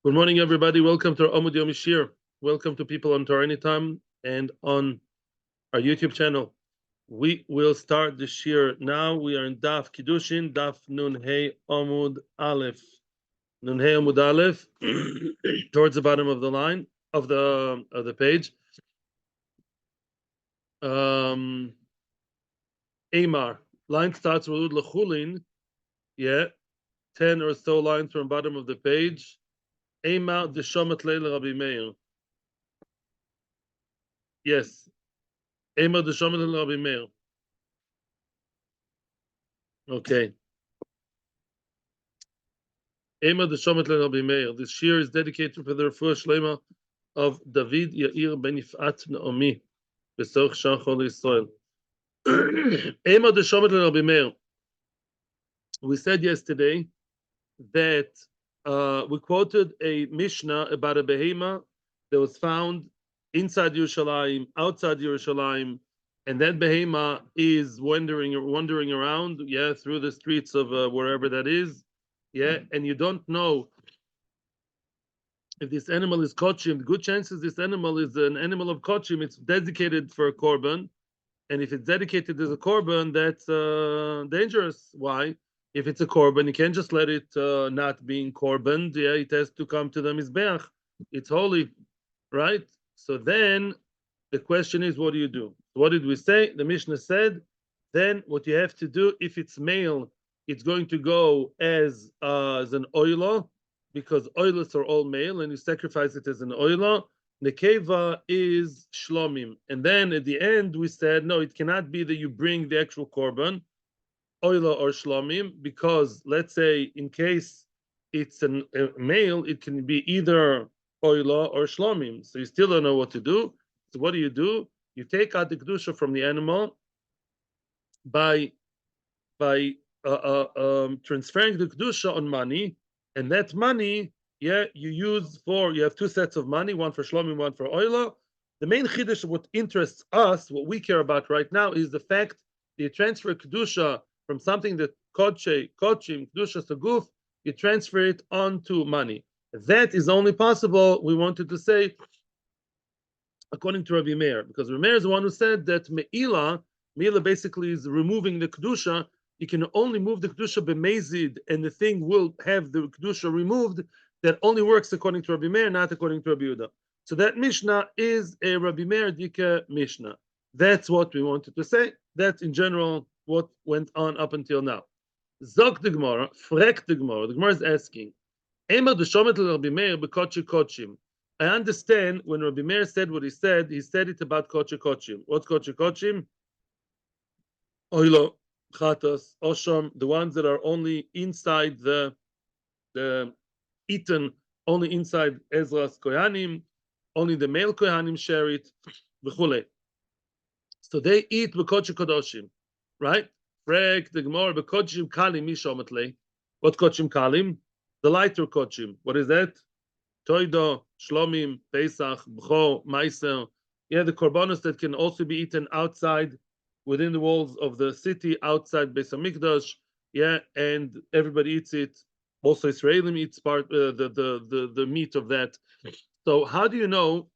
Good morning, everybody. Welcome to our Amud Yomi Shiur. Welcome to people on Torah Anytime and on our YouTube channel. We will start the Shiur now. We are in Daf Kiddushin, Daf Nun Hey Amud Aleph. Nun Hey Amud Aleph, towards the bottom of the line of the page. Amar line starts with Lechulin. Yeah, 10 or so lines from bottom of the page. Amar Deshomet Leila Rabbi Meir. Yes. Ema de Shomet Rabbi Meir. Okay. Ema de Shomet Rabbi Meir. This shiur is dedicated for the refuah shlema of David Yair ben Yifat Naomi. Besoch Shachol Yisrael. Ema de Shomet Rabbi Meir. We said yesterday that we quoted a Mishnah about a behema that was found inside Yerushalayim, outside Yerushalayim, and that behema is wandering around, through the streets of wherever that is, and you don't know if this animal is kochim. Good chances this animal is an animal of kochim. It's dedicated for a korban, and if it's dedicated as a korban, that's dangerous. Why? If it's a korban, you can't just let it not being korban. It has to come to the mizbeach. It's holy, right? So then the question is, what do you do? What did we say? The Mishnah said, then what you have to do, if it's male, it's going to go as an oila, because oilers are all male, and you sacrifice it as an oila. Nekeva is shlomim. And then at the end, we said, no, it cannot be that you bring the actual korban, oila or shlomim, because let's say in case it's a male, it can be either oila or shlomim. So you still don't know what to do. So what do? You take out the kedusha from the animal by transferring the kedusha on money, and that money, you use you have two sets of money, one for shlomim, one for oila. The main chiddush, what interests us, what we care about right now, is the fact that you transfer kedusha from something that kochim kedusha saguf, you transfer it onto money. That is only possible, we wanted to say, according to Rabbi Meir, because Rabbi Meir is the one who said that me'ila basically is removing the kedusha. You can only move the kedusha b'mezid, and the thing will have the kedusha removed. That only works according to Rabbi Meir, not according to Rabbi Yehuda. So that Mishnah is a Rabbi Meir Dika Mishnah. That's what we wanted to say. That's in general what went on up until now. Zok the Gemara, frek the Gemara. The Gemara is asking, Ema de Shomet Rabbi Meir bekochi kochim. I understand when Rabbi Meir said what he said it about kochi kochim. What's kochi kochim? Oilo, chatas, osham, the ones that are only inside the eaten, only inside Ezra's kohanim, only the male kohanim share it, v'chule. So they eat bekochi kodoshim, right? Frek the Gemara bekochim kalim mishometle. What kochim kalim? The lighter kochim. What is that? Toido, shlomim, pesach, bcho, meiser. The korbanos that can also be eaten outside, within the walls of the city, outside Beis Hamikdash. And everybody eats it. Also, Israelim eats part the meat of that. So, how do you know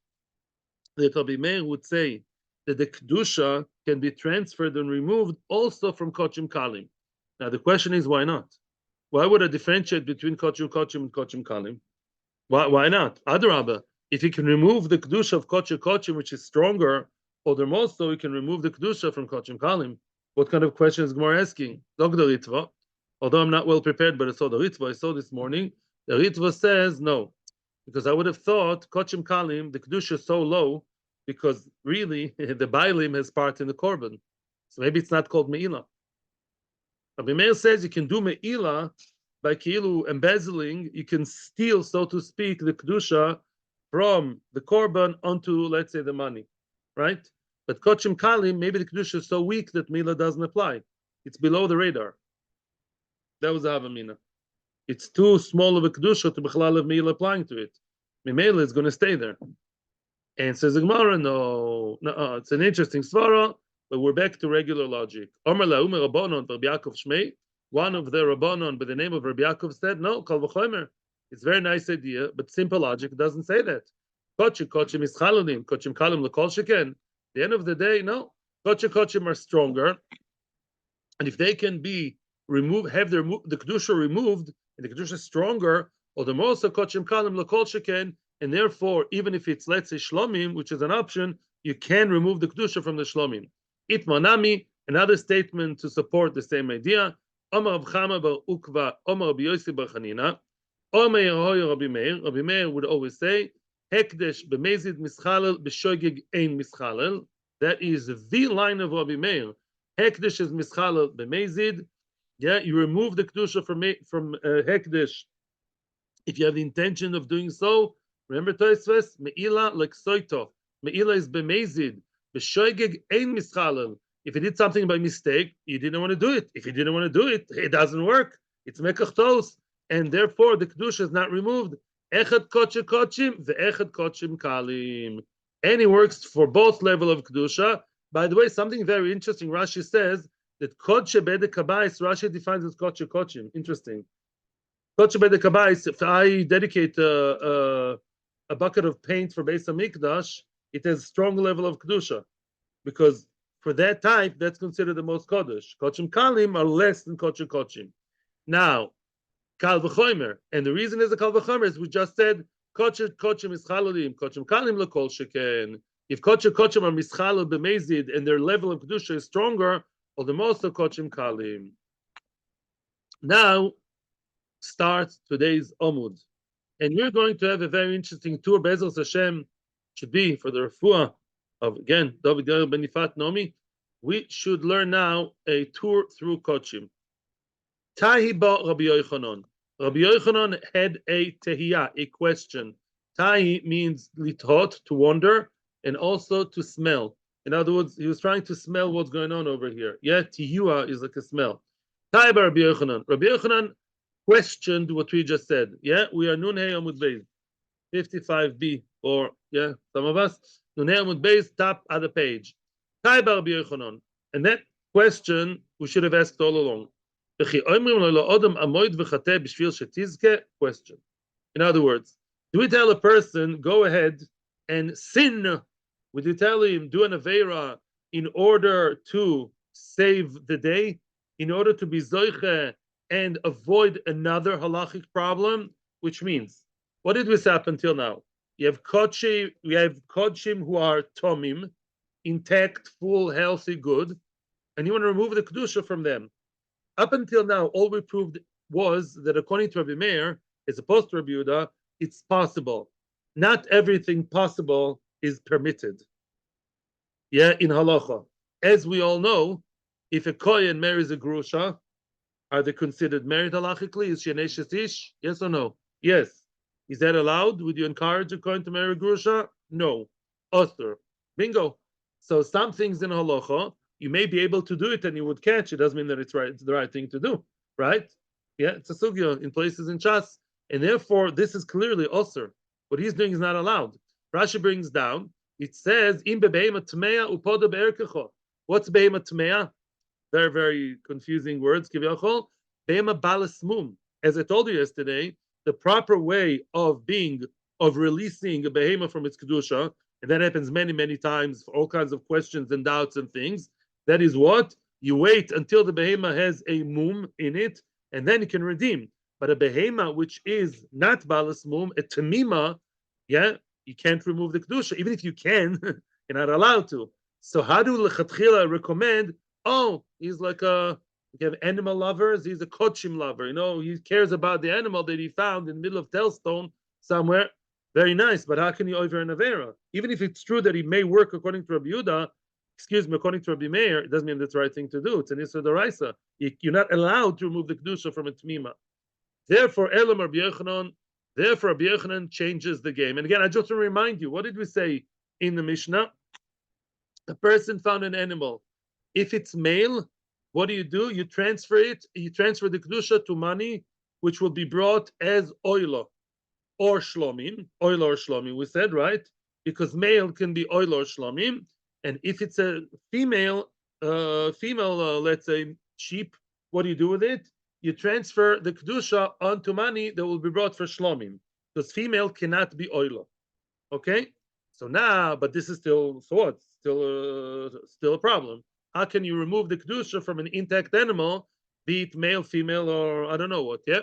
that Rabbi Meir would say that the kedusha can be transferred and removed also from kochim kalim? Now, the question is, why not? Why would I differentiate between kochim and kochim kalim? Why not? Adarabba, if you can remove the kedusha of kochim, which is stronger, or the most, so we can remove the kedusha from kochim kalim. What kind of question is Gemara asking? Dr. Ritva, although I'm not well prepared, but I saw the Ritva I saw this morning. The Ritva says no, because I would have thought kochim kalim, the kedusha is so low, because really the bailim has part in the korban, so maybe it's not called meila. Rabbi Meir says you can do meila by kilu embezzling. You can steal, so to speak, the kedusha from the korban onto, let's say, the money, right? But kochim kalim, maybe the kedusha is so weak that mila doesn't apply. It's below the radar. That was the havamina. It's too small of a kedusha to bechlal of mila applying to it. Mimela is going to stay there. And says the Gemara, no, it's an interesting svara, but we're back to regular logic. Omer la'umer Rabbanon, Rabbi Yaakov Shmei, one of the Rabbanon by the name of Rabbi Yaakov said, no, kal v'chomer. It's a very nice idea, but simple logic doesn't say that. Kochim is chalalim, kochim kalim lekol sheken. At the end of the day, no. Kochim are stronger, and if they can be removed, have the kedusha removed, and the kedusha is stronger, or the mosa kochim kalim lekol sheken, and therefore, even if it's, let's say, shlomim, which is an option, you can remove the kedusha from the shlomim. Itmanami, another statement to support the same idea. Omar Rav Chama bar Ukva, Omar Rabbi Yossi bar Chanina, Omar Yehoya Rabbi Meir. Rabbi Meir would always say, Hekdesh b'mezid mischalel b'shogeg ein mischalel. That is the line of Rabbi Meir. Hekdesh is mischalel b'mezid. Yeah, you remove the kedusha from hekdesh if you have the intention of doing so. Remember Tosfos, meila leksoito. Meila is b'mezid. B'shogeg ein mischalel. If you did something by mistake, you didn't want to do it. If you didn't want to do it, it doesn't work. It's mekach tos, and therefore the kedusha is not removed. Echad kochim ve'echad kochim kalim. And it works for both level of kedusha. By the way, something very interesting. Rashi says that koche bede kabais. Rashi defines as kochim. Interesting. Koche bede kabais. If I dedicate a bucket of paint for Beis Hamikdash, it has a strong level of kedusha, because for that type, that's considered the most kodesh. Kochim kalim are less than kochim. Now, kal v'chomer, and the reason is the kal v'chomer is we just said kochim is chalalim, kochim kalim lekol sheken. If kochim are mischalal b'mezid and their level of kedusha is stronger, or the most of kochim kalim. Now starts today's Amud, and we're going to have a very interesting tour. Be'ezras Hashem should be for the refuah of, again, David ben Yifat Nomi. We should learn now a tour through kochim. Tahi ba Rabbi Yochanan. Rabbi Yochanan had a tehiyah, a question. Tahi means lithot, to wonder, and also to smell. In other words, he was trying to smell what's going on over here. Yeah, tihua is like a smell. Tahi ba Rabbi Yochanan. Rabbi Yochanan questioned what we just said. Yeah, we are Nun Hey Amud Beis, 55b, or yeah, some of us. Nun Hey Amud Beis, top of the page. Tahi ba Rabbi Yochanan. And that question we should have asked all along. Question. In other words, do we tell a person, go ahead and sin? Would you tell him, do an Aveira in order to save the day, in order to be Zoiche and avoid another halachic problem? Which means, what did we say up until now? You have kochim who are tomim, intact, full, healthy, good, and you want to remove the kedusha from them. Up until now, all we proved was that according to Rabbi Meir, as opposed to Rabbi Yehuda, it's possible. Not everything possible is permitted. Yeah, in halacha. As we all know, if a kohen marries a grusha, are they considered married halachically? Is she an eshes ish? Yes or no? Yes. Is that allowed? Would you encourage a kohen to marry a grusha? No. Osur. Bingo. So some things in halacha, you may be able to do it and you would catch. It doesn't mean that it's right. It's the right thing to do, right? Yeah, it's a sugya in places in Shas, and therefore this is clearly osur. What he's doing is not allowed. Rashi brings down. It says im bebeima tmeya upoda be'erkecho. What's beima tmeya? Very, very confusing words. Kiviyachol beima balasmum. As I told you yesterday, the proper way of releasing a behema from its kedusha, and that happens many, many times for all kinds of questions and doubts and things. That is what? You wait until the behema has a mum in it, and then you can redeem. But a behema which is not balas mum, a tamima, yeah, you can't remove the kedusha. Even if you can, you're not allowed to. So how do lechatchila recommend? Oh, he's like you have animal lovers. He's a kochim lover. You know, he cares about the animal that he found in the middle of Telstone somewhere. Very nice, but how can you over an avera? Even if it's true that he may work according to Rabbi Yehuda, according to Rabbi Meir, it doesn't mean that's the right thing to do. It's an Issa D'Oraisa. You're not allowed to remove the kedusha from a tmima. Therefore, Elam Rabbi Yochanan changes the game. And again, I just want to remind you, what did we say in the Mishnah? A person found an animal. If it's male, what do? You transfer it. You transfer the kedusha to money, which will be brought as oilo or shlomim. Oilo or shlomim, we said, right? Because male can be oilo or shlomim. And if it's a female, let's say sheep, what do you do with it? you transfer the kedusha onto money that will be brought for shlomim, because female cannot be oila. Okay, so now, but this is still so what? Still a problem. How can you remove the kedusha from an intact animal, be it male, female, or I don't know what? Yeah.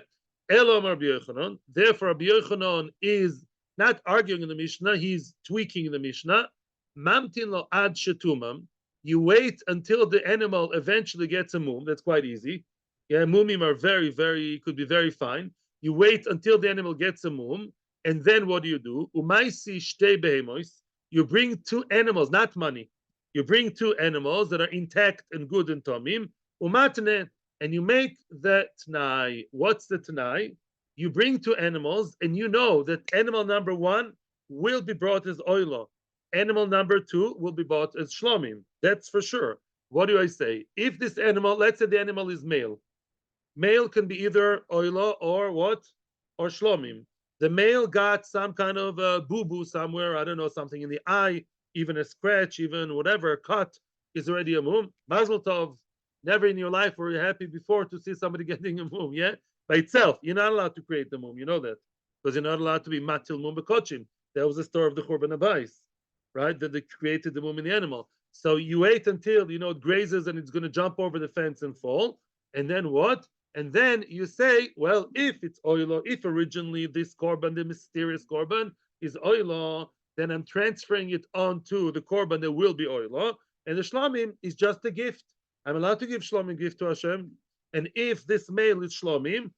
Elo Rabbi Yochanan. Therefore, Rabbi Yochanan is not arguing in the Mishnah; he's tweaking the Mishnah. Mamtin lo ad shetumam. You wait until the animal eventually gets a mum. That's quite easy. Yeah, mumim are could be very fine. You wait until the animal gets a mum, and then what do? Umaisi shtei behemois. You bring two animals, not money. You bring two animals that are intact and good and tomim. Umatne, and you make the t'nai. What's the t'nai? You bring two animals, and you know that animal number one will be brought as oilo. Animal number two will be bought as shlomim. That's for sure. What do I say? If this animal, let's say the animal is male. Male can be either oilo or what? Or shlomim. The male got some kind of a boo-boo somewhere, I don't know, something in the eye, even a scratch, even whatever, a cut is already a mum. Mazel tov. Never in your life were you happy before to see somebody getting a mum, yeah? By itself, you're not allowed to create the mum, you know that. Because you're not allowed to be matil mum bekochim. That was the story of the Korban Abayis, right? That they created the mum in the animal. So you wait until, it grazes and it's going to jump over the fence and fall. And then what? And then you say, well, if it's oilo, if originally this korban, the mysterious korban, is oilo, then I'm transferring it onto the korban that will be oilo, and the shlomim is just a gift. I'm allowed to give shlomim gift to Hashem, and if this male is shlomim,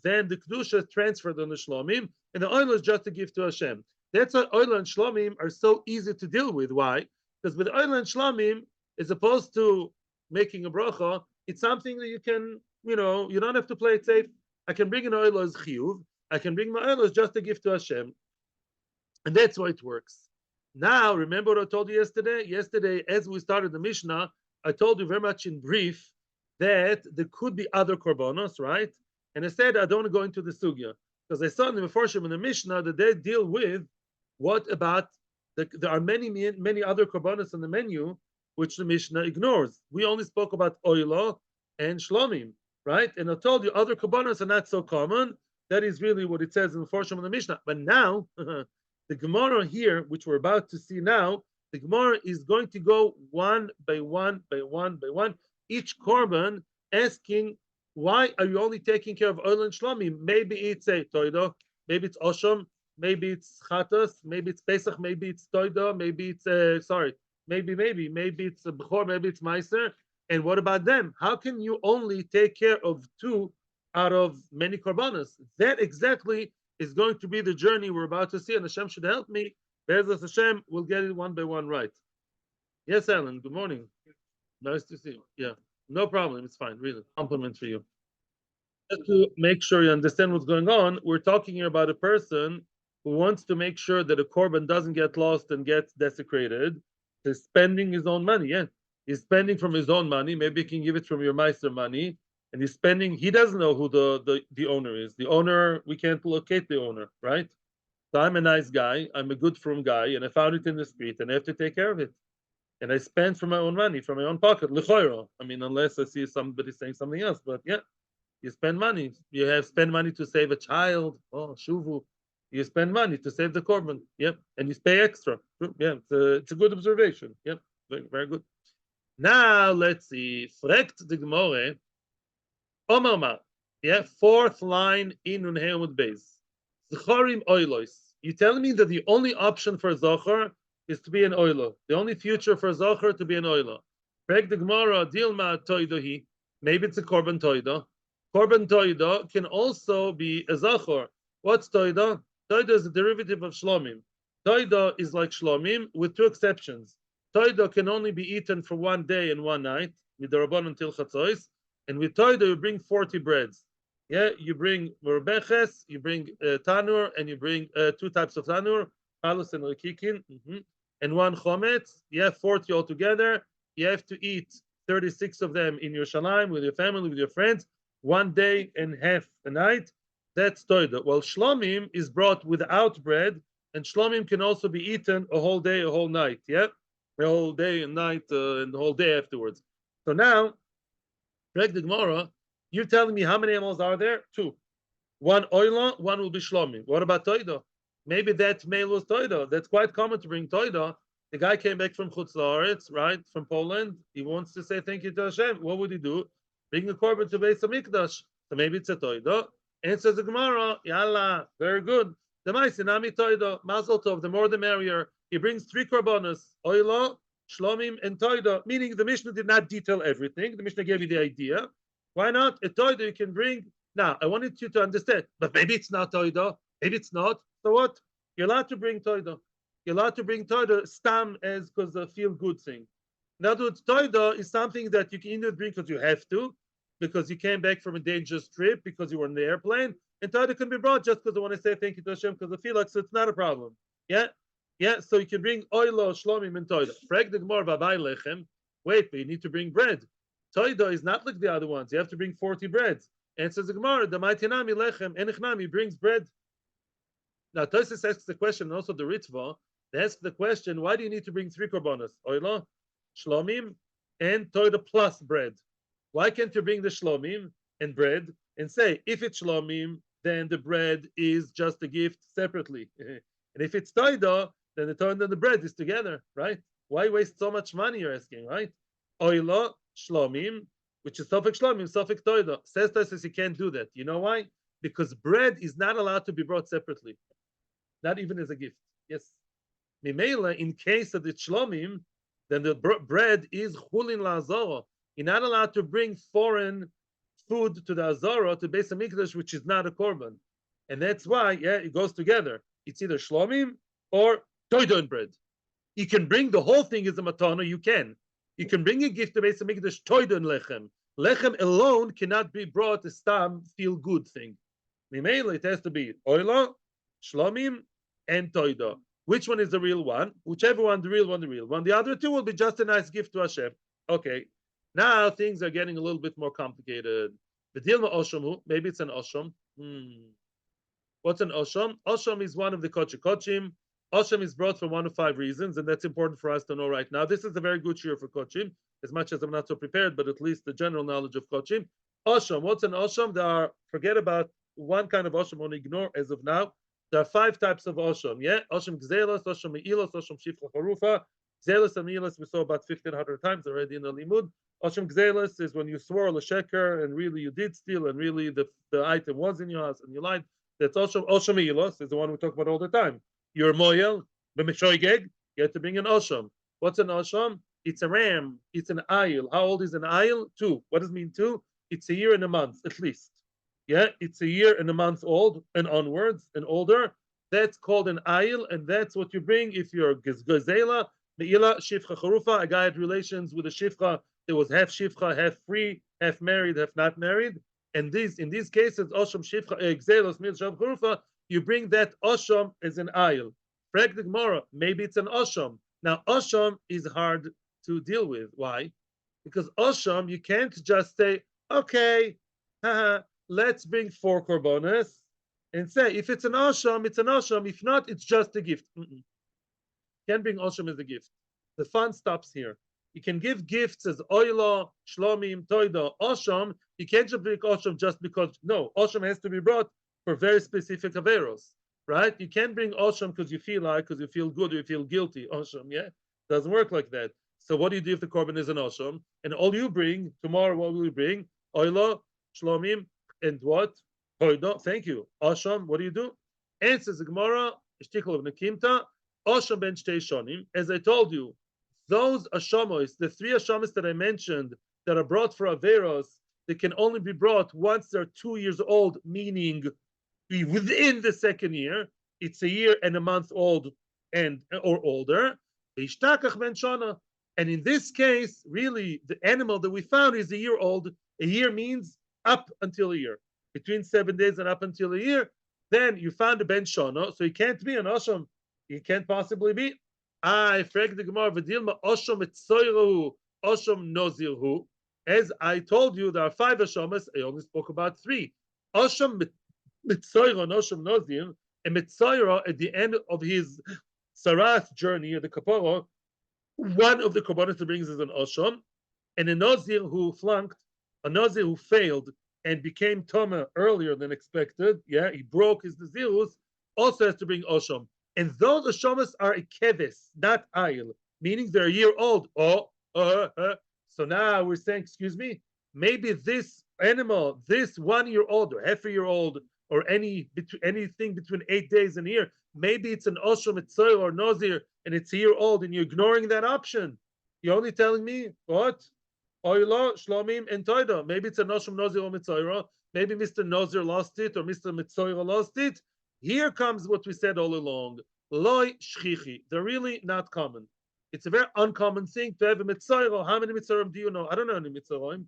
then the kedusha is transferred on the shlomim, and the oilo is just a gift to Hashem. That's why oilo and shlomim are so easy to deal with. Why? Because with oilo and shlomim, as opposed to making a bracha, it's something that you can. You don't have to play it safe. I can bring an oil as chiyuv. I can bring my oil as just a gift to Hashem. And that's why it works. Now, remember what I told you yesterday? Yesterday, as we started the Mishnah, I told you very much in brief that there could be other korbanos, right? And I said I don't want to go into the sugya because I saw in the Meforshim in the Mishnah that they deal with what about there are many other korbanos on the menu which the Mishnah ignores. We only spoke about oilo and shlomim. Right? And I told you other korbanos are not so common. That is really what it says in the Forsham of the Mishnah. But now, the Gemara here, which we're about to see now, the Gemara is going to go one by one, each korban asking, why are you only taking care of oil and shlomim? Maybe it's a toido, maybe it's osham, maybe it's chatos, maybe it's pesach, maybe it's toido, maybe it's maybe it's a bechor, maybe it's meiser. And what about them? How can you only take care of two out of many korbanos? That exactly is going to be the journey we're about to see, and Hashem should help me. Be'ezus Hashem, we'll get it one by one right. Yes, Alan, good morning. Nice to see you. Yeah, no problem. It's fine. Really, compliment for you. Just to make sure you understand what's going on, we're talking here about a person who wants to make sure that a korban doesn't get lost and gets desecrated. He's spending his own money. Yeah. He's spending from his own money. Maybe he can give it from your meister money. And he's spending, he doesn't know who the owner is. The owner, we can't locate the owner, right? So I'm a nice guy. I'm a good from guy. And I found it in the street and I have to take care of it. And I spend from my own money, from my own pocket. L'choiro. I mean, unless I see somebody saying something else. But yeah, you spend money. You have spend money to save a child. Oh, shuvu. You spend money to save the korban. Yep. And you pay extra. Yeah, it's a good observation. Yep. Very, very good. Now let's see. Frekt the Gemara. Omama. Yeah, fourth line in Unheimud Beis. Zacharim oilos. You telling me that the only option for Zachar is to be an oilo. The only future for Zachar to be an oilo. Frekt the Gemara. Dilma toidohi. Maybe it's a korban toido. Korban toido can also be a Zachar. What's toido? Toido is a derivative of shlomim. Toido is like shlomim with two exceptions. Toido can only be eaten for 1 day and 1 night, midarabon until chatzois. And with toido, you bring 40 breads. Yeah, you bring merbeches, you bring tanur, and you bring 2 types of tanur, halus and rikikin, and 1 chometz. You have 40 altogether. You have to eat 36 of them in your shalim, with your family, with your friends, 1 day and half a night. That's toido. Well, shlomim is brought without bread, and shlomim can also be eaten a whole day, a whole night. Yeah. The whole day and night and the whole day afterwards. So now, Greg the Gemara, You're telling me how many animals are there? Two. One oila, one will be shlomi. What about toida? Maybe that male was toida. That's quite common to bring toida. The guy came back from Chutz La'aretz, right, from Poland. He wants to say thank you to Hashem. What would he do? Bring the korban to Beis Hamikdash. So maybe it's a toida. Answers the Gemara, yalla, very good. The Maisinami toida, Mazel Tov, the more the merrier. He brings 3 korbanos, oila, shlomim, and toida. Meaning the Mishnah did not detail everything. The Mishnah gave you the idea. Why not? A toida you can bring. Now, I wanted you to understand, but maybe it's not toida. Maybe it's not. So what? You're allowed to bring toida. You're allowed to bring toida stam as because the feel good thing. In other words, toida is something that you can either bring because you have to, because you came back from a dangerous trip, because you were in the airplane, and toida can be brought just because I want to say thank you to Hashem because I feel like so it's not a problem. Yeah, yeah. So you can bring oilo, shlomim, and toida. Frag the gemara v'avai lechem. Wait, but you need to bring bread. Toida is not like the other ones. You have to bring 40 breads. And says the Gemara, the Maitinami lechem enichnami brings bread. Now Tosfos asks the question, and also the Ritva, they ask the question, why do you need to bring 3 korbanos? Oila, shlomim, and toida plus bread. Why can't you bring the shlomim and bread and say, if it's shlomim, then the bread is just a gift separately. And if it's toida, then the toida and the bread is together, right? Why waste so much money, you're asking, right? Oila, shlomim, which is Sofik Shlomim, Sofik Toida. Says Tosfos you can't do that. You know why? Because bread is not allowed to be brought separately, not even as a gift. Yes. Mimela, in case of the Shlomim, then the bread is Chulin LaAzara. You're not allowed to bring foreign food to the Azara, to Beis Hamikdash, which is not a Korban. And that's why, yeah, it goes together. It's either Shlomim or Toida and bread. You can bring the whole thing as a matana, you can. You can bring a gift to Beis Hamikdash, toida and lechem. Lechem alone cannot be brought as stam feel good thing. Mimela, it has to be oila, shlomim, and toida. Which one is the real one? Whichever one, the real one, the real one. The other two will be just a nice gift to Hashem. Okay. Now things are getting a little bit more complicated. B'dilma oshamu, maybe it's an osham. What's an osham? Osham is one of the kochim. Osham is brought for 1 of 5 reasons, and that's important for us to know right now. This is a very good shiur for kochim, as much as I'm not so prepared, but at least the general knowledge of kochim. Osham, what's an osham? Forget about one kind of osham, only ignore as of now. There are 5 types of osham, yeah? Osham gzelos, osham meilos, osham shifcha charufa. Gzelos and meilos we saw about 1,500 times already in the limud. Osham gzelos is when you swore l'sheker, and really you did steal, and really the item was in your house, and you lied. That's osham. Osham meilos is the one we talk about all the time. You're moyel, b'mishoygeg, you have to bring an osham. What's an osham? It's a ram. It's an ayil. How old is an ayil? 2. What does it mean 2? It's a year and a month, at least. Yeah, it's a year and a month old and onwards and older. That's called an ayil, and that's what you bring if you're gazela, me'ila, shifcha charufa. A guy had relations with a shifcha that was half shifcha, half free, half married, half not married. And in these cases, osham shifcha, gzelos, mil shav charufa, you bring that osham as an ayil. Frag the Gemara, maybe it's an osham. Now, osham is hard to deal with. Why? Because osham, you can't just say, okay, let's bring 4 korbanos and say, if it's an osham, it's an osham. If not, it's just a gift. Can't bring osham as a gift. The fun stops here. You can give gifts as oila, shlomim, toida, osham. You can't just bring osham just because, no, osham has to be brought for very specific averos, right? You can't bring osham because you feel like, because you feel good, or you feel guilty. Osham, yeah? Doesn't work like that. So what do you do if the korban is an osham? And all you bring, tomorrow what will you bring? Oila, shlomim, and what? Toida, thank you. Osham, what do you do? Answers the Gemara, Shtichel of Nekimta, osham ben shtei shonim. As I told you, those ashamos, the 3 ashamos that I mentioned that are brought for averos, they can only be brought once they're 2 years old, meaning within the 2nd year. It's a year and a month old and or older. And in this case, really, the animal that we found is a year old. A year means up until a year. Between 7 days and up until a year, then you found a ben shana, so he can't be an osham. He can't possibly be. I frag the Gemara v'dilma osham etzoyru osham nozirhu. As I told you, there are 5 ashamas. I only spoke about 3. Osham mitzoyra and osham nozir. And mitzoyra at the end of his sarath journey, the kapara, one of the korbanos he brings is an osham, and a nozir who flunked, a nozir who failed and became Toma earlier than expected, yeah, he broke his Nazirus, also has to bring Osham. And those Oshamas are a Keves, not Ayil, meaning they're a year old. So now we're saying, excuse me, maybe this animal, this 1 year old or half a year old, or anything between 8 days and a year, maybe it's an Osham, Mitzoy, or Nozir, and it's a year old, and you're ignoring that option. You're only telling me what? Oilo, Shlomim, and Toida. Maybe it's a Noshim Nozir or Mitzoira. Maybe Mr. Nozir lost it or Mr. Mitzoira lost it. Here comes what we said all along. Loi Shchichi. They're really not common. It's a very uncommon thing to have a Mitzoira. How many Mitzorim do you know? I don't know any Mitzorim.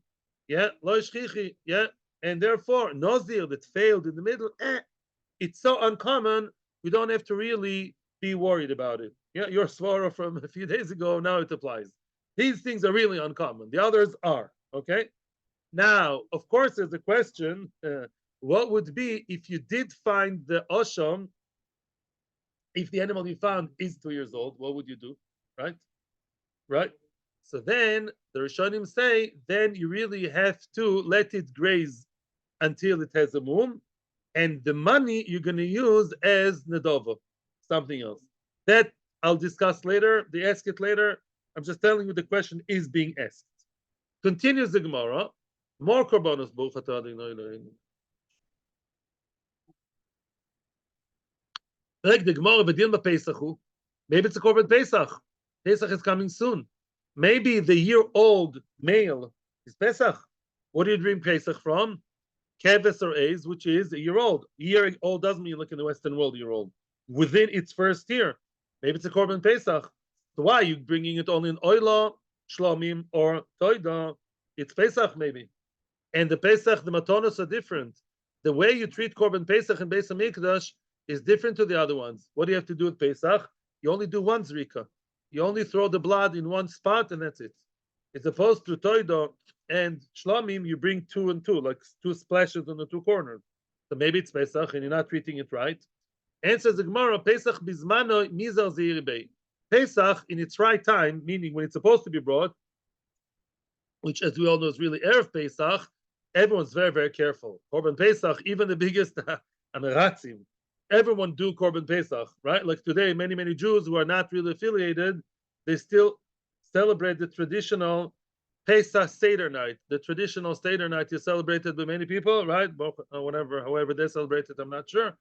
Yeah, Loi Shchichi. Yeah. And therefore, Nozir that failed in the middle, it's so uncommon, we don't have to really be worried about it. Yeah, your svara from a few days ago, now it applies. These things are really uncommon. The others are. Okay. Now, of course, there's a question: what would be if you did find the osham? If the animal you found is 2 years old, what would you do? Right. Right. So then the Rishonim say, then you really have to let it graze until it has a mum, and the money you're going to use as nedova, something else. That I'll discuss later. They ask it later. I'm just telling you the question is being asked. Continues the Gemara. More Korbanos. Like the Gemara, maybe it's a Korban Pesach. Pesach is coming soon. Maybe the year-old male is Pesach. What do you drink Pesach from? Keves or A's, which is a year old. Year-old doesn't mean like in the Western world, year old. Within its first year. Maybe it's a Korban Pesach. So why are you bringing it only in Oila, Shlomim, or Toida? It's Pesach maybe. And the Pesach, the Matonos are different. The way you treat Korban Pesach in Beis HaMikdash is different to the other ones. What do you have to do with Pesach? You only do one Zrika. You only throw the blood in one spot and that's it. As opposed to Toida and Shlomim, you bring 2 and 2, like 2 splashes on the 2 corners. So maybe it's Pesach and you're not treating it right. And says the Gemara, Pesach Bizmano Mizal Zeiribei. Pesach in its right time, meaning when it's supposed to be brought, which as we all know is really Erev Pesach, everyone's very, very careful. Korban Pesach, even the biggest Ameratzim, everyone do Korban Pesach, right? Like today, many, many Jews who are not really affiliated, they still celebrate the traditional Pesach Seder night. The traditional Seder night is celebrated by many people, right? Whatever, however they celebrate it, I'm not sure.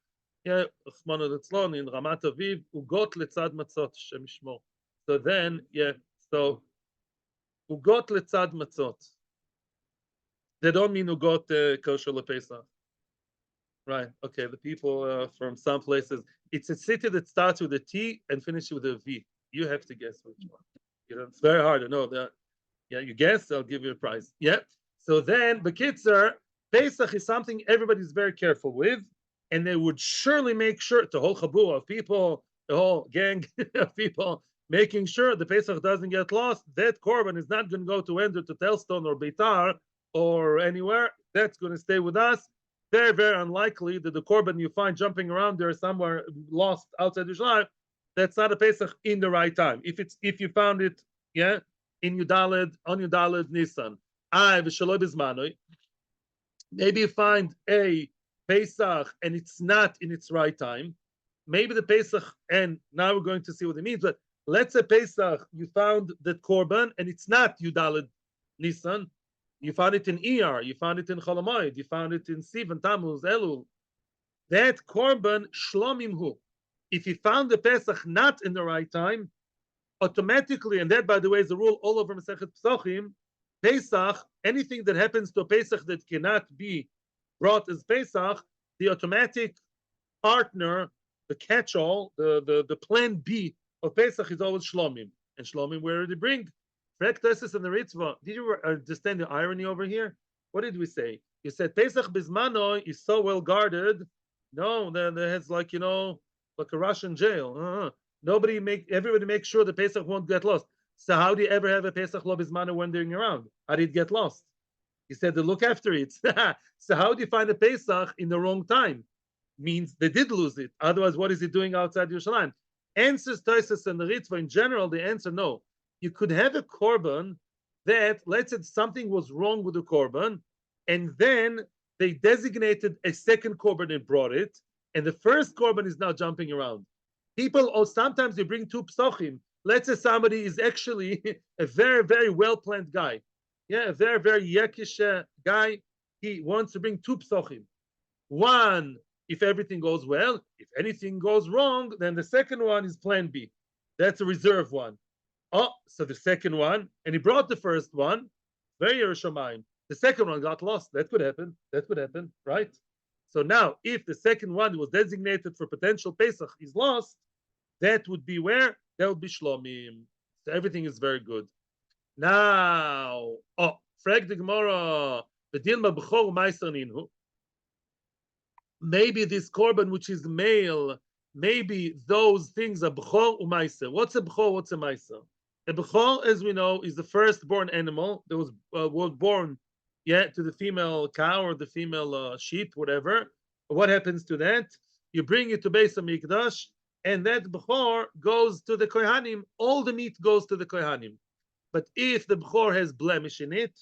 Yeah, in Ramat Aviv, ugot letzad matzot, Shem Yishmor. So then, yeah, so ugot letzad matzot. They don't mean ugot kosher lepesach. Right, okay, the people from some places, it's a city that starts with a T and finishes with a V. You have to guess which one. You know, it's very hard to know that. Yeah, you guess, I'll give you a prize. Yeah, so then, Bekitzer, Pesach is something everybody's very careful with. And they would surely make sure, the whole chabur of people, the whole gang of people, making sure the Pesach doesn't get lost. That Korban is not going to go to Ender, to Telstone, or Beitar, or anywhere. That's going to stay with us. Very, very unlikely that the Korban you find jumping around there somewhere lost outside Yerushalayim, that's not a Pesach in the right time. If you found it, yeah, in Yudaled, on Yudaled Nisan, maybe you find a Pesach and it's not in its right time. Maybe the Pesach, and now we're going to see what it means, but let's say Pesach, you found that Korban and it's not Yudaled Nisan. You found it in Iyar, you found it in Cholamoid, you found it in Sivan, Tammuz, Elul. That Korban Shlomim Hu. If you found the Pesach not in the right time, automatically, and that by the way is the rule all over Masechet Pesachim, Pesach, anything that happens to a Pesach that cannot be brought as Pesach, the automatic partner, the catch-all, the plan B of Pesach is always Shlomim. And Shlomim, where did they bring? Frektesis and the Ritzvah. Did you understand the irony over here? What did we say? You said Pesach Bismano is so well guarded. No, then it's like, you know, like a Russian jail. Everybody makes sure the Pesach won't get lost. So how do you ever have a Pesach Lo Bismano when they're around? How did it get lost? He said to look after it. So how do you find a Pesach in the wrong time? Means they did lose it. Otherwise, what is he doing outside Yerushalayim? Answers Tosis and the Ritzvah in general, the answer no. You could have a Korban that, let's say something was wrong with the Korban, and then they designated a second korban and brought it, and the first korban is now jumping around. People, or sometimes they bring two psochim. Let's say somebody is actually a very, very well-planned guy. Yeah, a very, very yekish guy. He wants to bring two psochim. One, if everything goes well. If anything goes wrong, then the second one is plan B. That's a reserve one. Oh, so the second one, and he brought the first one, very Yerushalayim. The second one got lost. That could happen. That could happen, right? So now, if the second one was designated for potential Pesach is lost, that would be where? That would be Shlomim. So everything is very good. Now, frag the Gemara, Bedilma B'chor Meiser Ninhu. Maybe this korban, which is male, maybe those things are B'chor Umeiser. What's a B'chor? What's a Meiser? A B'chor, as we know, is the firstborn animal that was born, to the female cow or the female sheep, whatever. What happens to that? You bring it to Beis HaMikdash, and that B'chor goes to the Kohanim. All the meat goes to the Kohanim. But if the B'chor has blemish in it,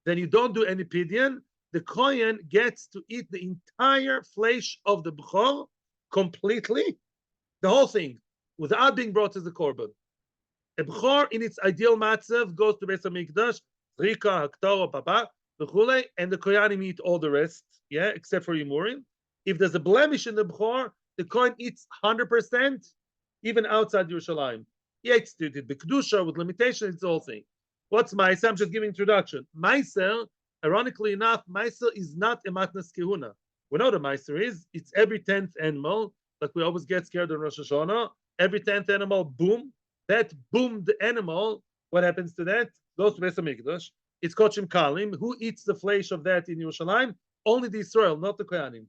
then you don't do any pidyon. The Kohen gets to eat the entire flesh of the B'chor completely, the whole thing, without being brought as a korban. A B'chor in its ideal matzav goes to Beis HaMikdash, Rika, Haktoro, Papa, and the Kohanim eat all the rest, except for Yimurim. If there's a blemish in the B'chor, the Kohen eats 100%, even outside Yerushalayim. He eats it with Kedusha, with limitations, it's the whole thing. What's Meiser? I'm just giving introduction. Meiser, ironically enough, Meiser is not a matnas kehuna. We know the Meiser is. It's every 10th animal, like we always get scared on Rosh Hashanah. Every 10th animal, boom. That boomed animal, what happens to that? Goes to Beis HaMikdash. It's Kochim Kalim. Who eats the flesh of that in Yerushalayim? Only the Israel, not the Kohanim.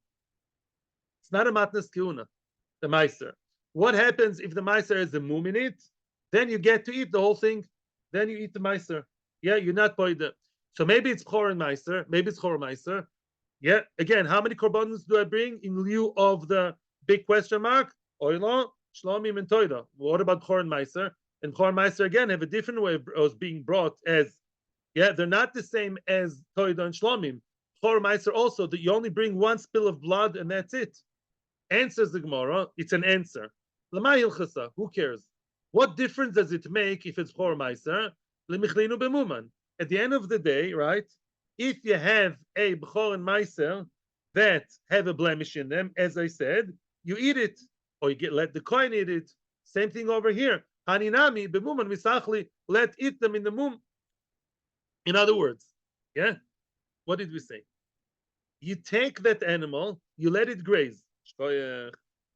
It's not a matnas kehuna, the Meiser. What happens if the Meiser has a mum in it? Then you get to eat the whole thing. Then you eat the Meiser. You're not poida. So maybe it's Chor and Meiser. Maybe it's Chor Meiser. Again, how many Korbanos do I bring in lieu of the big question mark? Oila, Shlomim, and Toida. What about Chor and Meiser? And Chor and Meiser, again, have a different way of being brought as, they're not the same as Toida and Shlomim. Chor and Meiser also, that you only bring one spill of blood and that's it. Answers the Gemara, it's an answer. Lamai Hilchasa, who cares? What difference does it make if it's Chor Meiser? Lemichlinu bemuman. At the end of the day, right? If you have a B'chor and Meiser that have a blemish in them, as I said, you eat it, or you let the Kohen eat it. Same thing over here. Haninami bemuman misachli. Let eat them in the mum. In other words, what did we say? You take that animal, you let it graze.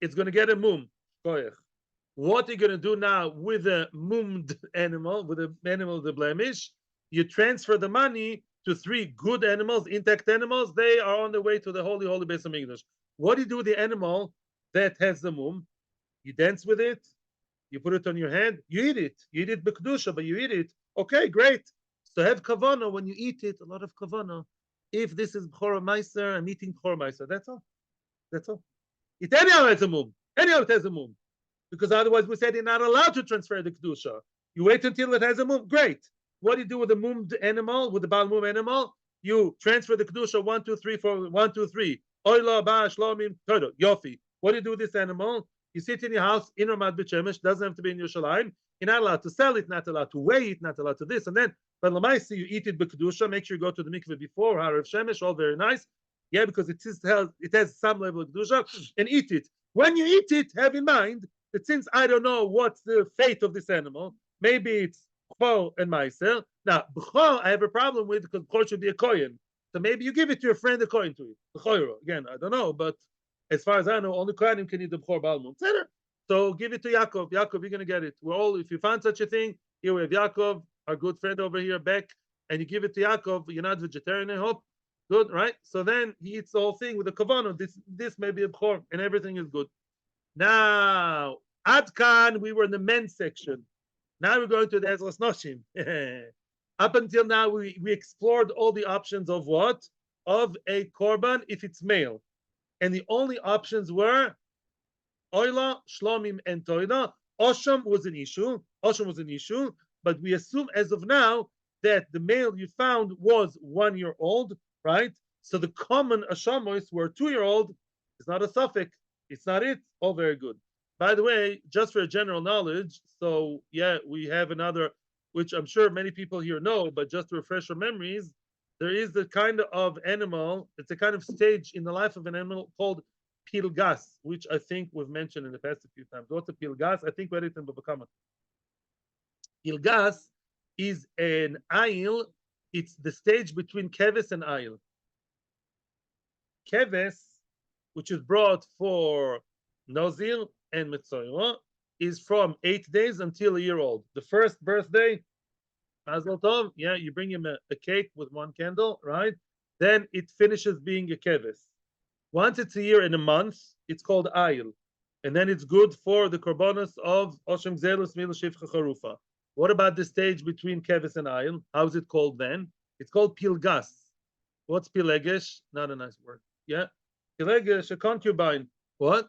It's going to get a mum. What are you going to do now with a mummed animal, with an animal with a blemish? You transfer the money to 3 good animals, intact animals. They are on the way to the holy Beis HaMikdash. What do you do with the animal that has the mum? You dance with it. You put it on your hand. You eat it. You eat it b'kedusha, but you eat it. Okay, great. So have kavanah when you eat it. A lot of kavanah. If this is B'chor Meiser, I'm eating B'chor Meiser. That's all. That's all. It anyhow has a mum. Anyhow it has a mum. Because otherwise we said you're not allowed to transfer the kedusha. You wait until it has a mum. Great. What do you do with the mummed animal, with the Baal mum animal? You transfer the kedusha 1, 2, 3, 4, 1, 2, 3. Oila, ba, shlomim, todo, yofi. What do you do with this animal? You sit in your house in Ramat Beit Shemesh. Doesn't have to be in Yerushalayim. You're not allowed to sell it, not allowed to weigh it, not allowed to this and then. But lamaisi, you eat it b'kedusha. Make sure you go to the mikveh before Harav Shemesh. All very nice. Because it has some level of kedusha, and eat it. When you eat it, have in mind that since I don't know what's the fate of this animal, maybe it's B'chor and Meiser. Now, B'chor I have a problem with because B'chor should be a Kohen. So maybe you give it to your friend a Kohen to eat. B'chor. Again, I don't know, but as far as I know, only Kohanim can eat the B'chor Balmum. So give it to Yaakov. Yaakov, you're going to get it. If you find such a thing, here we have Yaakov, our good friend over here, Beck, and you give it to Yaakov. You're not vegetarian, I hope. Good, right? So then he eats the whole thing with a kavanah. This may be a b'chor, and everything is good. Now, Adkan, we were in the men's section. Now we're going to the Ezras Noshim. Up until now, we explored all the options of what? Of a korban if it's male. And the only options were Oila, Shlomim, and Toida. Osham was an issue. But we assume as of now that the male you found was 1 year old, right? So the common Ashamos were 2-year-old is not a suffix. It's not it. All very good. By the way, just for general knowledge, so yeah, we have another, which I'm sure many people here know, but just to refresh your memories, there is a kind of animal, it's a kind of stage in the life of an animal called pilgas, which I think we've mentioned in the past a few times. What's a pilgas? I think we read it in Baba Kama. Pilgas is an ayil, it's the stage between keves and ayil. Keves, which is brought for Nazir and Metzoyah, is from 8 days until a year old. The first birthday, Mazel Tov, yeah, you bring him a cake with one candle, right? Then it finishes being a keves. Once it's a year and a month, it's called ayil. And then it's good for the Korbanos of Oshem Zelus Mil Shifcha Charufa. What about the stage between keves and ayil? How is it called then? It's called pilgas. What's pilegesh? Not a nice word. Yeah. Pilegesh, a concubine. What?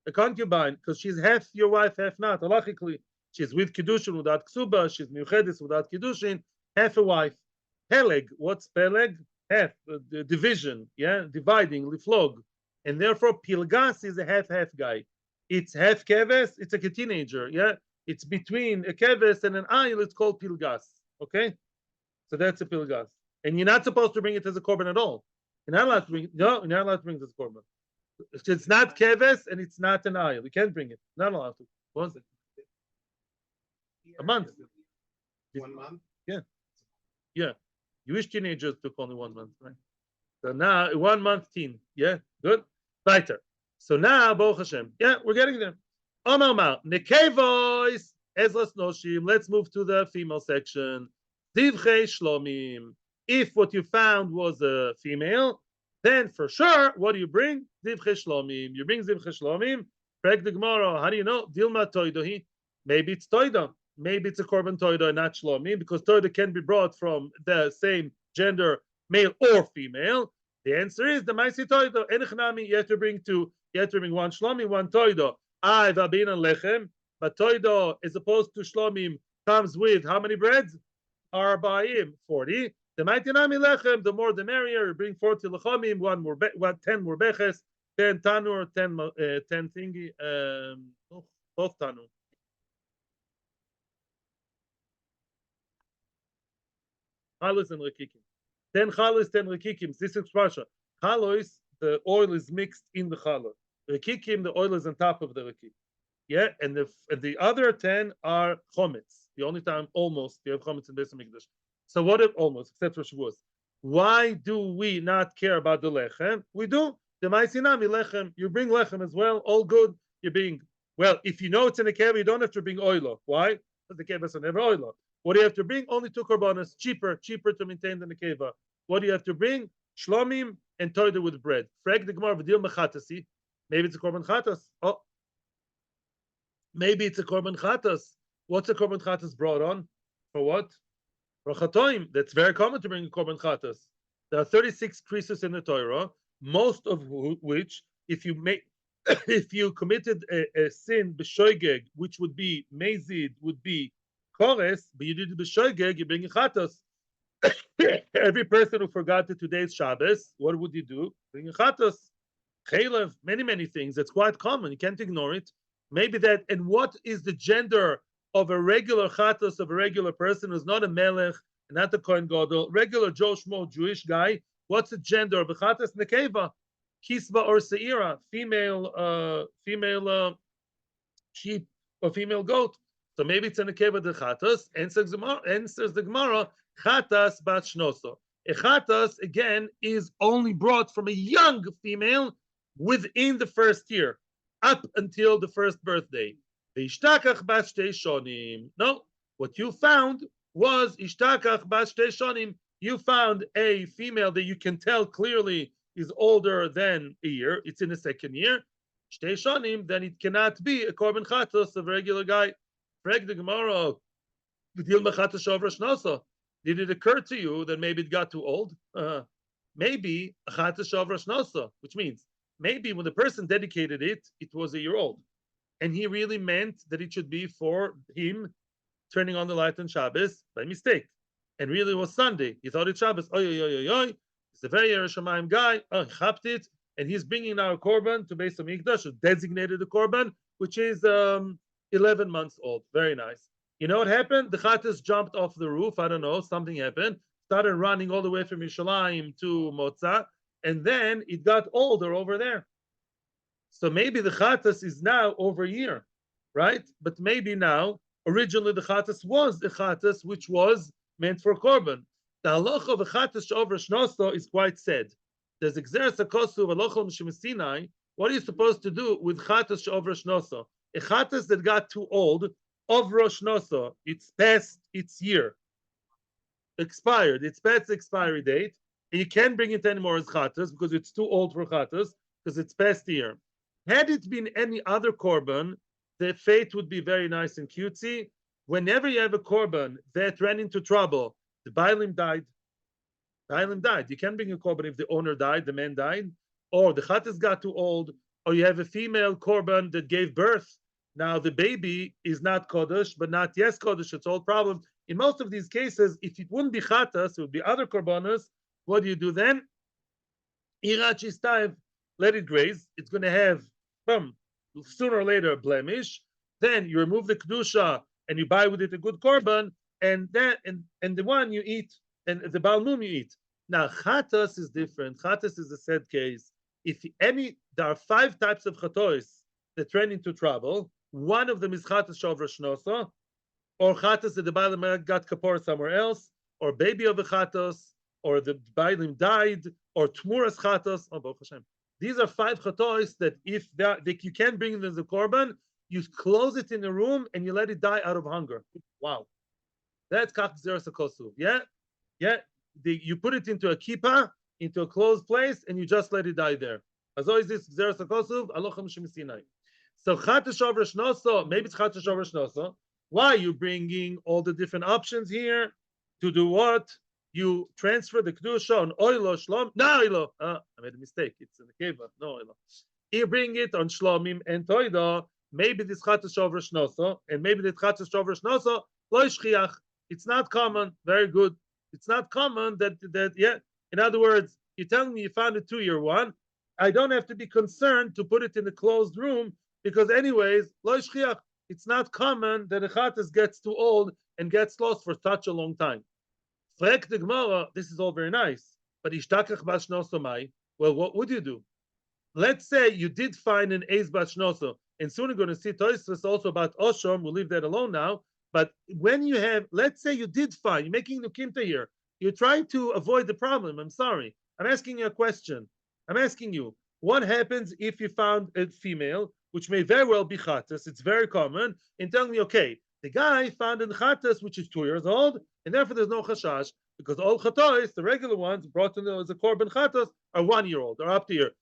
A concubine, because she's half your wife, half not. Halachically, she's with Kiddushin without ksuba, she's miuchedes without Kiddushin, half a wife. Peleg, what's peleg? Half, the division, yeah, dividing, liflog. And therefore, pilgas is a half-half guy. It's half keves, it's like a teenager, yeah? It's between a keves and an ayil, it's called pilgas, okay? So that's a pilgas. And you're not supposed to bring it as a korban at all. You're not allowed to bring it. No, you're not allowed to bring it as a korban. It's not keves and it's not an ayil. You can't bring it. Not allowed to. Once a month. 1 month? Yeah. Yeah. Jewish teenagers took only 1 month, right? So now 1 month teen. Yeah, good. Weiter. So now, Baruch Hashem. Yeah, we're getting there. Omar Mar. Nekevois. Ezras Noshim. Let's move to the female section. Divchei Shlomim. If what you found was a female, then for sure, what do you bring? Zivche Shlomim. You bring Zivche Shlomim. Preg the Gemara. How do you know? Dilma Toidohi. Maybe it's Toida. Maybe it's a Korban Toida, not Shlomim, because Toida can be brought from the same gender, male or female. The answer is the Maisi Toida. Enechnami, you have to bring two. You have to bring one Shlomim, one Toida. I Vabin and Lechem. But Toida, as opposed to Shlomim, comes with how many breads? Arbaim, 40. The maitinami lechem, the more the merrier. You bring 40 lechamim, 10 more beches, 10 tanur, 10 thingy, both tanur. Chalos and rekikim. 10 chalos, 10 rekikim. This is Pasha. Chalos, the oil is mixed in the chalo. Rekikim, the oil is on top of the rekik. Yeah, and the other 10 are chometz. The only time almost you have chometz in Beis Hamikdash. So what if almost, except for Shavuos? Why do we not care about the lechem? We do. The maisinami lechem. You bring lechem as well. All good. You're being well. If you know it's in a keva, you don't have to bring oilo. Why? Because the kevas are never oilo. What do you have to bring? Only 2 korbanos. Cheaper to maintain than the keva. What do you have to bring? Shlomim and toida with bread. Frag the gemara v'dil mechatasi. Maybe it's a korban chatas. Oh, maybe it's a korban chatas. What's a korban chatas brought on? For what? For chatoim. That's very common to bring a korban chatas. There are 36 krisos in the Torah, most of which, if you committed a sin b'shoigeg, which would be mezid, would be kores, but you did it b'shoigeg, you bring a chatas. Every person who forgot that today's Shabbos, what would you do? Bring a chatas. Chaylev, many things. That's quite common. You can't ignore it. Maybe that. And what is the gender of a regular chatas of a regular person who's not a melech, not a kohen gadol, regular Joe Schmo Jewish guy? What's the gender of a chatas nekeva? Kisba or seira, female sheep or female goat. So maybe it's a nekeva de chatas. Answers the Gemara, chatas bat shnoso. A chatas again is only brought from a young female within the first year, up until the first birthday. No, what you found was ishtakach bas shtei shonim. You found a female that you can tell clearly is older than a year. It's in the second year. Shtei shonim, then it cannot be a korban chatos of a regular guy. Frag the Gemara, did it occur to you that maybe it got too old? Maybe a chatas shavra shnosa, which means maybe when the person dedicated it, it was a year old. And he really meant that it should be for him turning on the light on Shabbos by mistake. And really it was Sunday. He thought it's Shabbos. He's a very Yerushalayim guy. Oh, he chapped it, and he's bringing our Korban to Beis Hamikdash, who designated the Korban, which is 11 months old. Very nice. You know what happened? The Chatas jumped off the roof. I don't know. Something happened. Started running all the way from Yerushalayim to Motzah, and then it got older over there. So maybe the Chatas is now over a year, right? But maybe now, originally the Chatas was the Chatas which was meant for Korban. The halacha of a Chatas over Shnoso is quite sad. There's Exeres HaKosu V'alochol Mishim Sinai. What are you supposed to do with Chatas over Shnoso? A Chatas that got too old, over Shnoso, it's past its year, expired, it's past the expiry date, and you can't bring it anymore as Chatas because it's too old for Chatas because it's past the year. Had it been any other Korban, the fate would be very nice and cutesy. Whenever you have a Korban that ran into trouble, the Bailim died. Bailim died. You can't bring a Korban if the owner died, the man died, or the Chatas got too old, or you have a female Korban that gave birth. Now the baby is not Kodesh, but not yes Kodesh. It's all problem. In most of these cases, if it wouldn't be Chatas, it would be other Korbanos. What do you do then? Irach Istaiv, let it graze. It's going to have sooner or later a blemish. Then you remove the kedusha and you buy with it a good korban, and the one you eat, and the balmum you eat. Now chatas is different. Chatas is a sad case. There are 5 types of chatois that ran into trouble. One of them is chatas shovra shnosa, or chatas that the bailim got kapor somewhere else, or baby of the chatos, or the bailim died, or tmuras chatos. Oh, Baruch Hashem. These are 5 chatois that if you can't bring them as a korban, you close it in a room and you let it die out of hunger. Wow, that's kach zeres hakosuv. Yeah. You put it into a kippah, into a closed place, and you just let it die there. As always, this zeres hakosuv alochem shemisinai. So chatas shovra shnoso, maybe it's chatas shovra shnoso. Why are you bringing all the different options here? To do what? You transfer the kedusha on oilo shlom. No oilo. I made a mistake. It's in the keva. No oilo. You bring it on shlomim and toida. Maybe this chatas shovra shnoso, and maybe the chatas shovra shnoso lo shchiach. It's not common. Very good. It's not common that. In other words, you're telling me you found a 2-year one. I don't have to be concerned to put it in a closed room because, anyways, lo shchiach. It's not common that a chatas gets too old and gets lost for such a long time. Frek the Gemara, this is all very nice, but ishtakach bas shnoso mai. Well, what would you do? Let's say you did find an eis bas shnoso, and soon we're going to see Tosfos also about Oshom. We'll leave that alone now. But when you have, let's say you did find, you're making nukimta here. You're trying to avoid the problem. I'm sorry. I'm asking you a question. I'm asking you, what happens if you found a female, which may very well be chatas? It's very common. And telling me, okay, the guy found an chatas which is 2 years old, and therefore there's no chashash because all chatois, the regular ones brought in as a korban chatas, are 1 year old or up to here.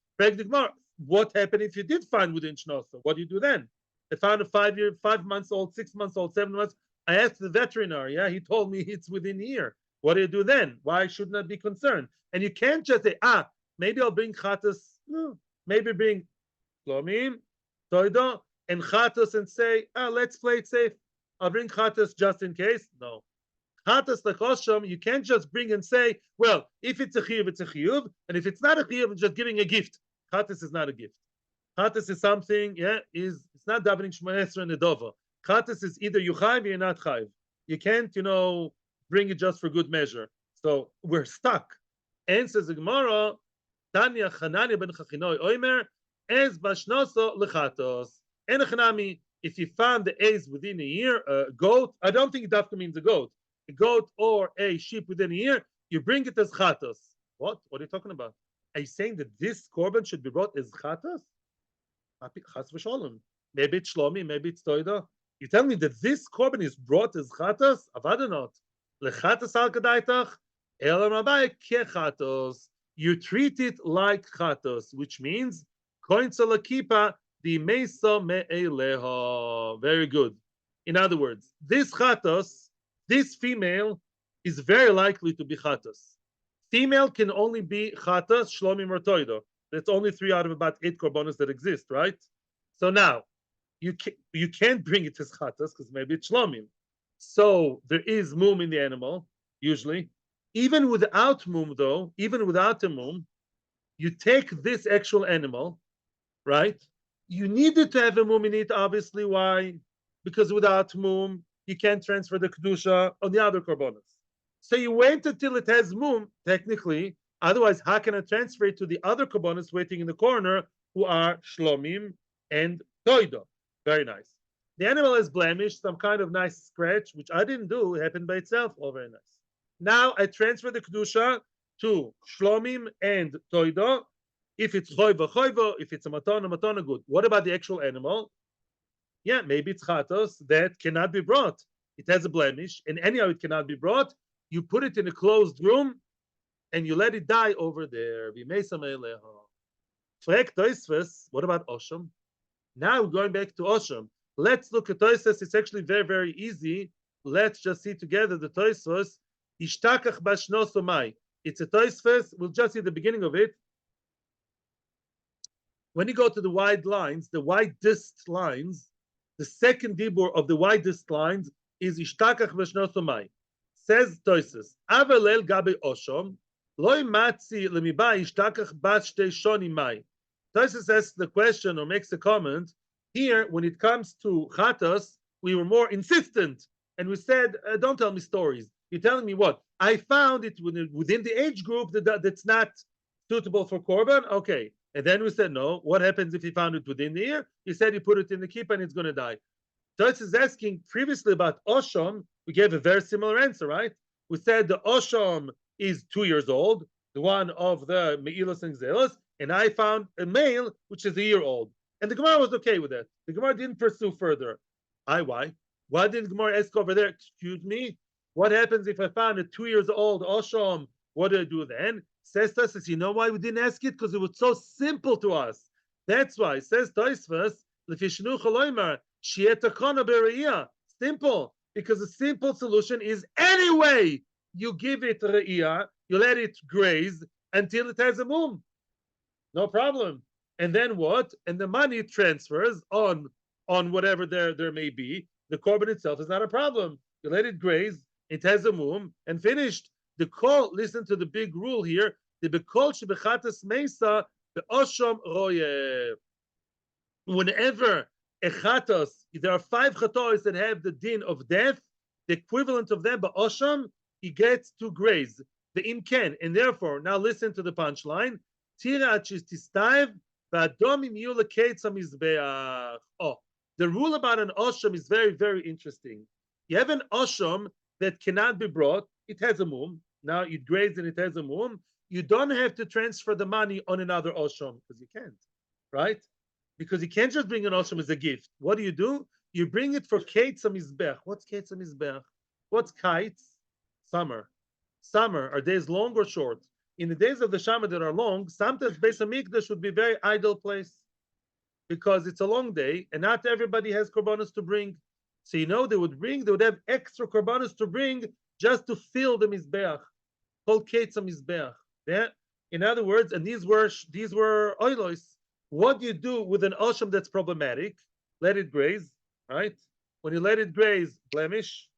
What happened if you did find within shnosa? What do you do then? They found a 5 months old, 6 months old, 7 months. I asked the veterinary. Yeah, he told me it's within a year. What do you do then? Why shouldn't I be concerned? And you can't just say, maybe I'll bring chatas. No, maybe bring shlomim, toido, and chatas and say, let's play it safe. I'll bring chatas just in case. No. Chatas lechosham, you can't just bring and say, well, if it's a chiyuv, it's a chiyuv, and if it's not a chiyuv, it's just giving a gift. Chatas is not a gift. Chatas is something, it's not davening Shema Esra and Nedova. Chatas is either you chayv or you're not chayv. You can't, bring it just for good measure. So we're stuck. And says the Gemara, Tanya Chananya ben Chachinoi Oimer, Ez bashnoso lechatos. Enechanami, if you found the A's within a year, a goat, I don't think it means a goat or a sheep within a year, you bring it as chatos. What? What are you talking about? Are you saying that this korban should be brought as chatos? Chas v'sholem. Maybe it's shlomi, maybe it's toida. You tell me that this korban is brought as chatos? Avadanot. Lechatos al kadaitach. Elam rabai kechatos. You treat it like chatos, which means koin salakipa di mesa me'eleha. Very good. In other words, this chatos, this female, is very likely to be chatos. Female can only be chatas, shlomim, or toido. That's only 3 out of about 8 korbanos that exist, right? So now, you can't bring it as chatas because maybe it's shlomim. So there is mum in the animal, usually. Even without mum, though, even without a mum, you take this actual animal, right? You needed to have a mum in it, obviously. Why? Because without mum, you can't transfer the kedusha on the other korbanos. So you wait until it has mum, technically. Otherwise, how can I transfer it to the other korbanos waiting in the corner, who are shlomim and toido? Very nice. The animal is blemished, some kind of nice scratch, which I didn't do. It happened by itself. All very nice. Now I transfer the kedusha to shlomim and toido. If it's choiva, choiva. If it's a matana, good. What about the actual animal? Yeah, maybe it's chatos that cannot be brought. It has a blemish, and anyhow it cannot be brought. You put it in a closed room, and you let it die over there. What about Osham? Now we're going back to Osham. Let's look at Toisvos. It's actually very, very easy. Let's just see together the Toisvos. Ishtakach bashnosomai. It's a Toisvos. We'll just see the beginning of it. When you go to the wide lines, the widest lines, the second dibur of the widest lines is Ishtakach bashnosomai. Says Toisvos, Avalel gabe Osham. Loi matzi lemibai ishtakach bat shtei shoni mai. Tosis asks the question or makes a comment. Here, when it comes to chatas, we were more insistent, and we said, "Don't tell me stories. You're telling me what? I found it within the age group that's not suitable for korban." Okay, and then we said, "No. What happens if you found it within the year?" He said, "You put it in the kippah and it's going to die." Tosis is asking previously about osham. We gave a very similar answer, right? We said the osham is 2 years old, the one of the Me'ilos and Gzelos, and I found a male which is a year old. And the Gemara was okay with that. The Gemara didn't pursue further. Why? Why didn't the Gemara ask over there, excuse me, what happens if I found a 2 years old Osham? What do I do then? Says Tosfos, you know why we didn't ask it? Because it was so simple to us. That's why. Says Tosfos, L'fishnu chaloimar, she'etakona bere'iyah. Simple. Because the simple solution is anyway, you give it re'iyah, you let it graze until it has a mum. No problem. And then what? And the money transfers on whatever there may be. The korban itself is not a problem. You let it graze, it has a mum, and finished. The call, listen to the big rule here. The bekol shebechatas meisa, the osham roye. Whenever a chatos, there are 5 chatos that have the din of death, the equivalent of them, but osham, he gets to graze the imken, and therefore, now listen to the punchline. Oh, the rule about an osham is very, very interesting. You have an osham that cannot be brought, it has a mum, now it grazed and it has a mum, you don't have to transfer the money on another osham, because you can't, right? Because you can't just bring an osham as a gift. What do? You bring it for Kates Mizbech. What's Kates Mizbech? What's kites? Summer. Summer, are days long or short? In the days of the Shama that are long, sometimes Beis Hamikdash would be a very idle place because it's a long day and not everybody has korbanos to bring. So they would have extra korbanos to bring just to fill the Mizbeach, called Ketzah Mizbeach. Yeah? In other words, and these were oilos. What do you do with an osham that's problematic? Let it graze, right? When you let it graze, blemish.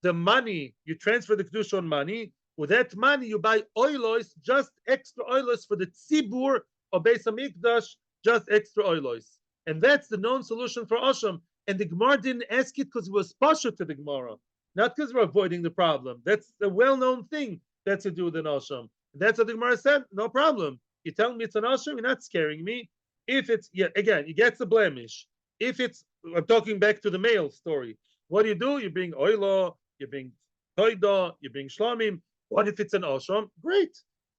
The money, you transfer the kedusha on money. With that money, you buy oilos, just extra oilos for the tzibur of Beis Hamikdash, just extra oilos. And that's the known solution for Osham. And the Gemara didn't ask it because it was partial to the Gemara, not because we're avoiding the problem. That's the well-known thing that's to do with an Osham. That's what the Gemara said, no problem. You tell me it's an Osham, you're not scaring me. If it's, again, it gets a blemish. If it's, I'm talking back to the male story. What do? You bring oilo, you bring toido, you bring shlomim. What if it's an osham? Great.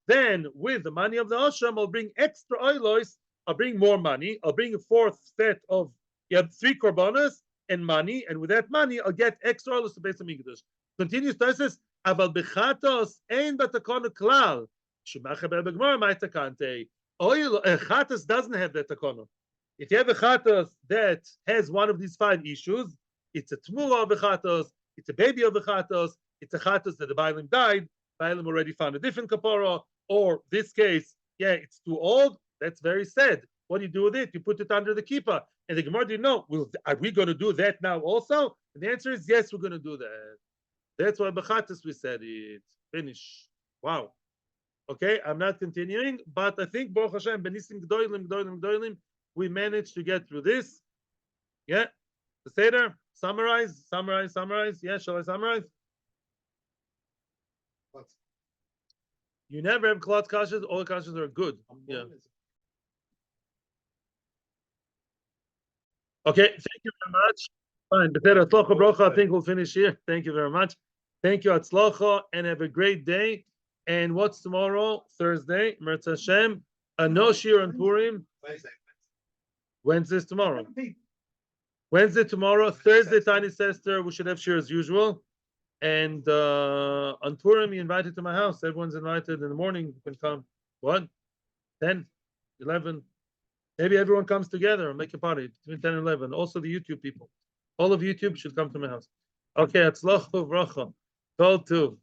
Then with the money of the osham, I'll bring extra oilos. I'll bring more money. I'll bring a 4th set of, you have 3 korbanos and money. And with that money, I'll get extra oilos to Beis Hamikdash. Continues to say, aval bechatos ein batakonu klal. Shumacha be'begmar mai takante. Chatos doesn't have that takonu. If you have a chatos that has one of these 5 issues, it's a tmura of a chatos, it's a baby of a chatos, it's a chatos that the Bailim died, Bailim already found a different kapara, or this case, it's too old, that's very sad. What do you do with it? You put it under the kippah. And the Gemara didn't know, are we going to do that now also? And the answer is yes, we're going to do that. That's why Bechatas we said it. Finish. Wow. Okay, I'm not continuing, but I think Baruch Hashem, Benisim Gdoilim, we managed to get through this. Yeah. The Seder, summarize. Yeah, shall I summarize? What? You never have klotz kashas, all the kashas are good. Yeah. Okay, thank you very much. Fine, B'Tera Tzlocha Brocha, I think we'll finish here. Thank you very much. Thank you, Atzlocha, and have a great day. And what's tomorrow? Thursday, Mirz Hashem. No Shiur and Purim. Wednesday's tomorrow. Wednesday tomorrow. Thursday, Tiny Sister. We should have Shiur as usual. And on Purim, you invited to my house. Everyone's invited in the morning. You can come. What? 10, 11. Maybe everyone comes together and make a party between 10 and 11. Also the YouTube people. All of YouTube should come to my house. Okay, Atzlocha Bracha. Call to.